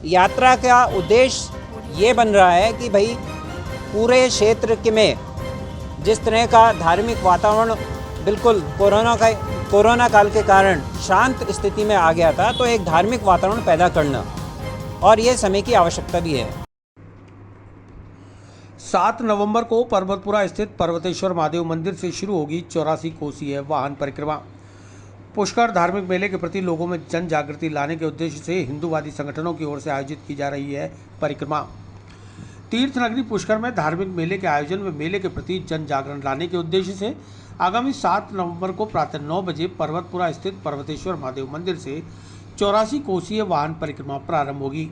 यात्रा का उद्देश्य ये बन रहा है कि भाई पूरे क्षेत्र के में जिस तरह का धार्मिक वातावरण बिल्कुल कोरोना काल के कारण शांत स्थिति में आ गया था, तो एक धार्मिक वातावरण पैदा करना और ये समय की आवश्यकता भी है। 7 नवंबर को पर्वतपुरा स्थित पर्वतेश्वर महादेव मंदिर से शुरू होगी 84 कोसीय वाहन परिक्रमा। पुष्कर धार्मिक मेले के प्रति लोगों में जन जागृति लाने के उद्देश्य से हिंदूवादी संगठनों की ओर से आयोजित की जा रही है परिक्रमा। तीर्थ नगरी पुष्कर में धार्मिक मेले के आयोजन व मेले के प्रति जन जागरण लाने के उद्देश्य से आगामी 7 नवंबर को प्रातः 9 बजे पर्वतपुरा स्थित पर्वतेश्वर महादेव मंदिर से 84 कोसीय वाहन परिक्रमा प्रारंभ होगी।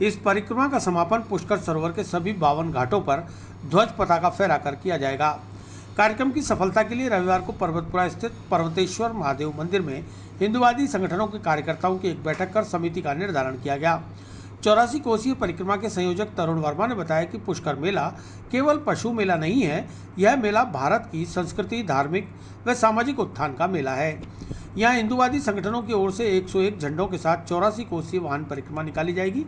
इस परिक्रमा का समापन पुष्कर सरोवर के सभी 52 घाटों पर ध्वज पताका फहराकर किया जाएगा। कार्यक्रम की सफलता के लिए रविवार को पर्वतपुरा स्थित पर्वतेश्वर महादेव मंदिर में हिंदूवादी संगठनों के कार्यकर्ताओं की एक बैठक कर समिति का निर्धारण किया गया। 84 कोसीय परिक्रमा के संयोजक तरुण वर्मा ने बताया कि पुष्कर मेला केवल पशु मेला नहीं है, यह मेला भारत की संस्कृति, धार्मिक व सामाजिक उत्थान का मेला है। यहाँ हिंदूवादी संगठनों की ओर से 101 झंडों के साथ 84 कोसीय वाहन परिक्रमा निकाली जाएगी,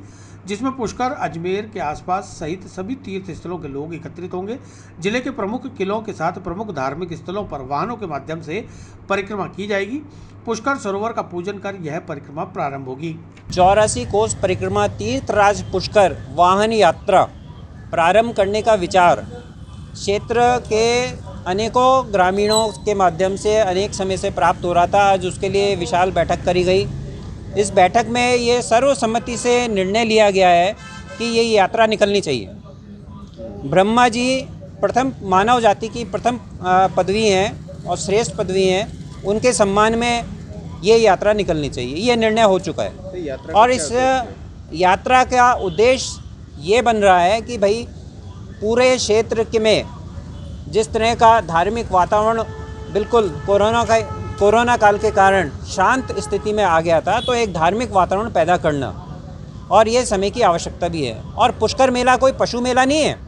जिसमें पुष्कर, अजमेर के आसपास सहित सभी तीर्थ स्थलों के लोग एकत्रित होंगे। जिले के प्रमुख किलों के साथ प्रमुख धार्मिक स्थलों पर वाहनों के माध्यम से परिक्रमा की जाएगी। पुष्कर सरोवर का पूजन कर यह परिक्रमा प्रारंभ होगी। 84 कोस परिक्रमा तीर्थराज पुष्कर वाहन यात्रा प्रारंभ करने का विचार क्षेत्र के अनेकों ग्रामीणों के माध्यम से अनेक समय से प्राप्त हो रहा था। आज उसके लिए विशाल बैठक करी गई। इस बैठक में ये सर्वसम्मति से निर्णय लिया गया है कि ये यात्रा निकलनी चाहिए। ब्रह्मा जी प्रथम मानव जाति की प्रथम पदवी हैं और श्रेष्ठ पदवी हैं, उनके सम्मान में ये यात्रा निकलनी चाहिए। ये निर्णय हो चुका है और इस यात्रा का उद्देश्य ये बन रहा है कि भाई पूरे क्षेत्र के में जिस तरह का धार्मिक वातावरण बिल्कुल कोरोना काल के कारण शांत स्थिति में आ गया था, तो एक धार्मिक वातावरण पैदा करना और ये समय की आवश्यकता भी है। और पुष्कर मेला कोई पशु मेला नहीं है।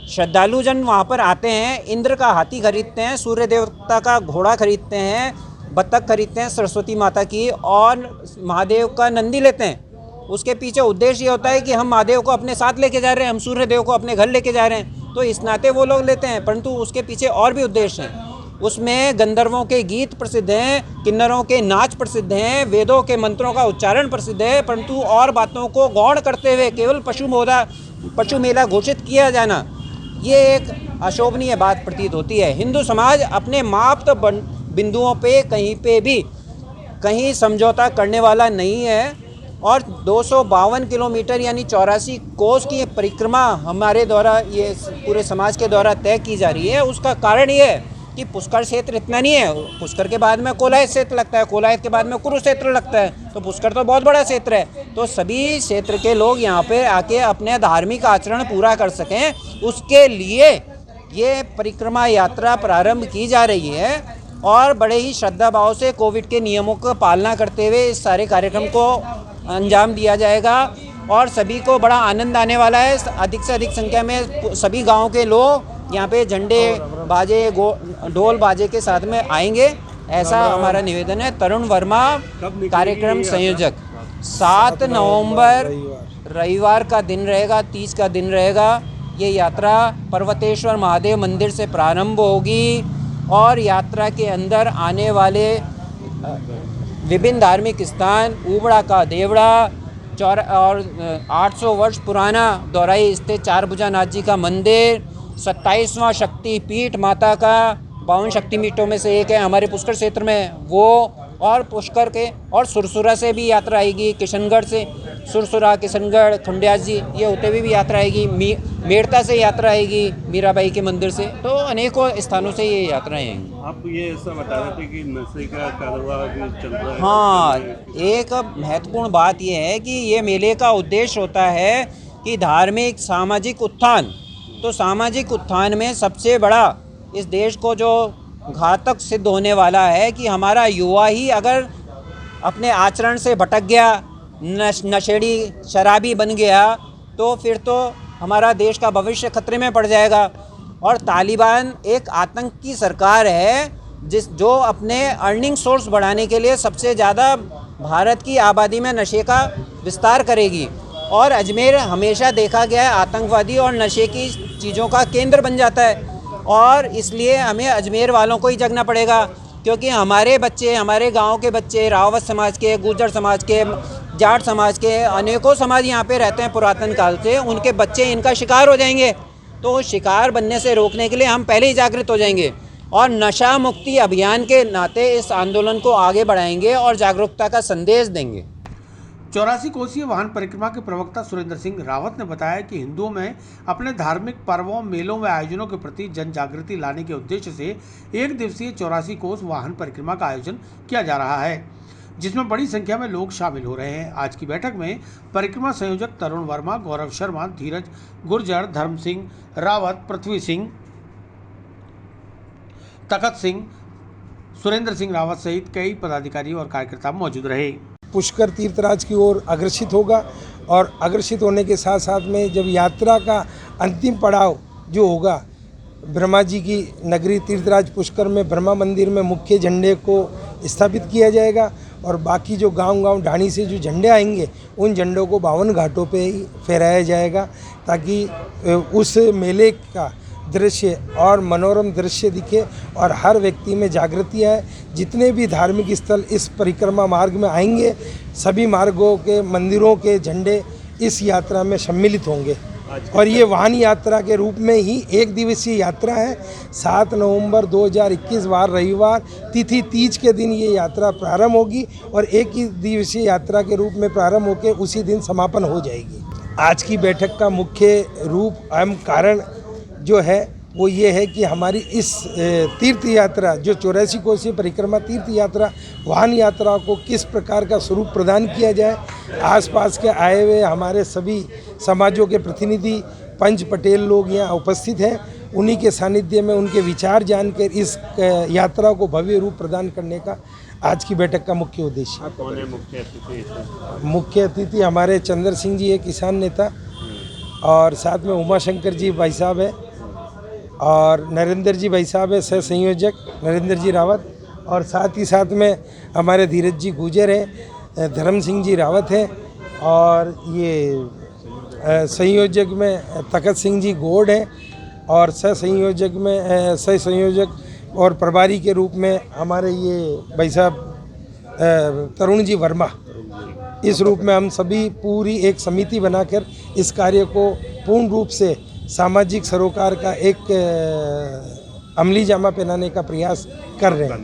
श्रद्धालु जन वहाँ पर आते हैं, इंद्र का हाथी खरीदते हैं, सूर्य देवता का घोड़ा खरीदते हैं, बत्तख खरीदते हैं सरस्वती माता की, और महादेव का नंदी लेते हैं। उसके पीछे उद्देश्य ये होता है कि हम महादेव को अपने साथ लेके जा रहे हैं, हम सूर्य देव को अपने घर लेके जा रहे हैं, तो इस नाते वो लोग लेते हैं। परंतु उसके पीछे और भी उद्देश्य हैं। उसमें गंधर्वों के गीत प्रसिद्ध हैं, किन्नरों के नाच प्रसिद्ध हैं, वेदों के मंत्रों का उच्चारण प्रसिद्ध है, परंतु और बातों को गौण करते हुए केवल पशु मेला घोषित किया जाना, ये एक अशोभनीय बात प्रतीत होती है। हिंदू समाज अपने माप्त बिंदुओं पे कहीं समझौता करने वाला नहीं है और 252 किलोमीटर यानी 84 कोस की परिक्रमा हमारे द्वारा, ये पूरे समाज के द्वारा तय की जा रही है। उसका कारण ये है कि पुष्कर क्षेत्र इतना नहीं है। पुष्कर के बाद में कोलायत क्षेत्र लगता है, कोलायत के बाद में कुरुक्षेत्र लगता है, तो पुष्कर तो बहुत बड़ा क्षेत्र है। तो सभी क्षेत्र के लोग यहाँ पे आके अपने धार्मिक आचरण पूरा कर सकें, उसके लिए ये परिक्रमा यात्रा प्रारंभ की जा रही है और बड़े ही श्रद्धा भाव से कोविड के नियमों को पालना करते हुए इस सारे कार्यक्रम को अंजाम दिया जाएगा और सभी को बड़ा आनंद आने वाला है। अधिक से अधिक संख्या में सभी गाँव के लोग यहाँ पे झंडे बाजे ढोल बाजे के साथ में आएंगे, ऐसा हमारा निवेदन है। तरुण वर्मा, कार्यक्रम संयोजक। 7 नवंबर रविवार का दिन रहेगा, 30 का दिन रहेगा। ये यात्रा पर्वतेश्वर महादेव मंदिर से प्रारंभ होगी और यात्रा के अंदर आने वाले विभिन्न धार्मिक स्थान, उबड़ा का देवड़ा और 800 वर्ष पुराना दौराई स्थित चारभुजानाथ जी का मंदिर, 27वां शक्तिपीठ माता का 52 शक्तिपीठों में से एक है हमारे पुष्कर क्षेत्र में वो, और पुष्कर के और सुरसुरा से भी यात्रा आएगी, किशनगढ़ से सुरसुरा, किशनगढ़, खंडियास जी ये होते हुए भी यात्रा आएगी, मेड़ता से यात्रा आएगी मीराबाई के मंदिर से, तो अनेकों स्थानों से ये यात्राएं आएंगी। आप ये ऐसा बता रहे थे कि नशे का कारोबार भी चल रहा है। हाँ, एक महत्वपूर्ण बात ये है कि ये मेले का उद्देश्य होता है कि धार्मिक सामाजिक उत्थान, तो सामाजिक उत्थान में सबसे बड़ा इस देश को जो घातक सिद्ध होने वाला है कि हमारा युवा ही अगर अपने आचरण से भटक गया, नशेड़ी शराबी बन गया, तो फिर तो हमारा देश का भविष्य खतरे में पड़ जाएगा। और तालिबान एक आतंक की सरकार है जो अपने अर्निंग सोर्स बढ़ाने के लिए सबसे ज़्यादा भारत की आबादी में नशे का विस्तार करेगी। और अजमेर हमेशा देखा गया है आतंकवादी और नशे की चीज़ों का केंद्र बन जाता है, और इसलिए हमें अजमेर वालों को ही जगना पड़ेगा, क्योंकि हमारे बच्चे, हमारे गांव के बच्चे, रावत समाज के, गुर्जर समाज के, जाट समाज के, अनेकों समाज यहाँ पे रहते हैं पुरातन काल से, उनके बच्चे इनका शिकार हो जाएंगे। तो शिकार बनने से रोकने के लिए हम पहले ही जागृत हो जाएंगे और नशा मुक्ति अभियान के नाते इस आंदोलन को आगे बढ़ाएंगे और जागरूकता का संदेश देंगे। 84 कोसीय वाहन परिक्रमा के प्रवक्ता सुरेंद्र सिंह रावत ने बताया कि हिंदुओं में अपने धार्मिक पर्वों, मेलों व आयोजनों के प्रति जन जागृति लाने के उद्देश्य से एक दिवसीय 84 कोस वाहन परिक्रमा का आयोजन किया जा रहा है, जिसमें बड़ी संख्या में लोग शामिल हो रहे हैं। आज की बैठक में परिक्रमा संयोजक तरुण वर्मा, गौरव शर्मा, धीरज गुर्जर, धर्म सिंह रावत, पृथ्वी सिंह, तखत सिंह, सुरेंद्र सिंह रावत सहित कई पदाधिकारी और कार्यकर्ता मौजूद रहे। पुष्कर तीर्थराज की ओर अग्रसित होगा और अग्रसित होने के साथ साथ में जब यात्रा का अंतिम पड़ाव जो होगा, ब्रह्मा जी की नगरी तीर्थराज पुष्कर में ब्रह्मा मंदिर में मुख्य झंडे को स्थापित किया जाएगा और बाकी जो गांव-गांव ढाणी से जो झंडे आएंगे उन झंडों को 52 घाटों पे ही फहराया जाएगा, ताकि उस मेले का दृश्य और मनोरम दृश्य दिखे और हर व्यक्ति में जागृति आए। जितने भी धार्मिक स्थल इस परिक्रमा मार्ग में आएंगे, सभी मार्गों के मंदिरों के झंडे इस यात्रा में सम्मिलित होंगे और ये वाहन यात्रा के रूप में ही एक दिवसीय यात्रा है। 7 नवंबर 2021 वार रविवार तिथि तीज के दिन ये यात्रा प्रारंभ होगी और एक ही दिवसीय यात्रा के रूप में प्रारंभ होकर उसी दिन समापन हो जाएगी। आज की बैठक का मुख्य रूप एवं कारण जो है वो ये है कि हमारी इस तीर्थ यात्रा जो 84 कोसीय परिक्रमा तीर्थ यात्रा वाहन यात्रा को किस प्रकार का स्वरूप प्रदान किया जाए। आसपास के आए हुए हमारे सभी समाजों के प्रतिनिधि पंच पटेल लोग यहाँ उपस्थित हैं, उन्हीं के सानिध्य में उनके विचार जानकर इस यात्रा को भव्य रूप प्रदान करने का आज की बैठक का मुख्य उद्देश्य। कौन है मुख्य अतिथि? मुख्य अतिथि हमारे चंद्र सिंह जी है, किसान नेता, और साथ में उमा शंकर जी भाई साहब है और नरेंद्र जी भाई साहब है, सह संयोजक नरेंद्र जी रावत, और साथ ही साथ में हमारे धीरज जी गुजर है, धर्म सिंह जी रावत हैं, और ये संयोजक में तखत सिंह जी गोड हैं, और सह संयोजक और प्रभारी के रूप में हमारे ये भाई साहब तरुण जी वर्मा। इस रूप में हम सभी पूरी एक समिति बनाकर इस कार्य को पूर्ण रूप से सामाजिक सरोकार का एक अमली जामा पहनाने का प्रयास कर रहे हैं।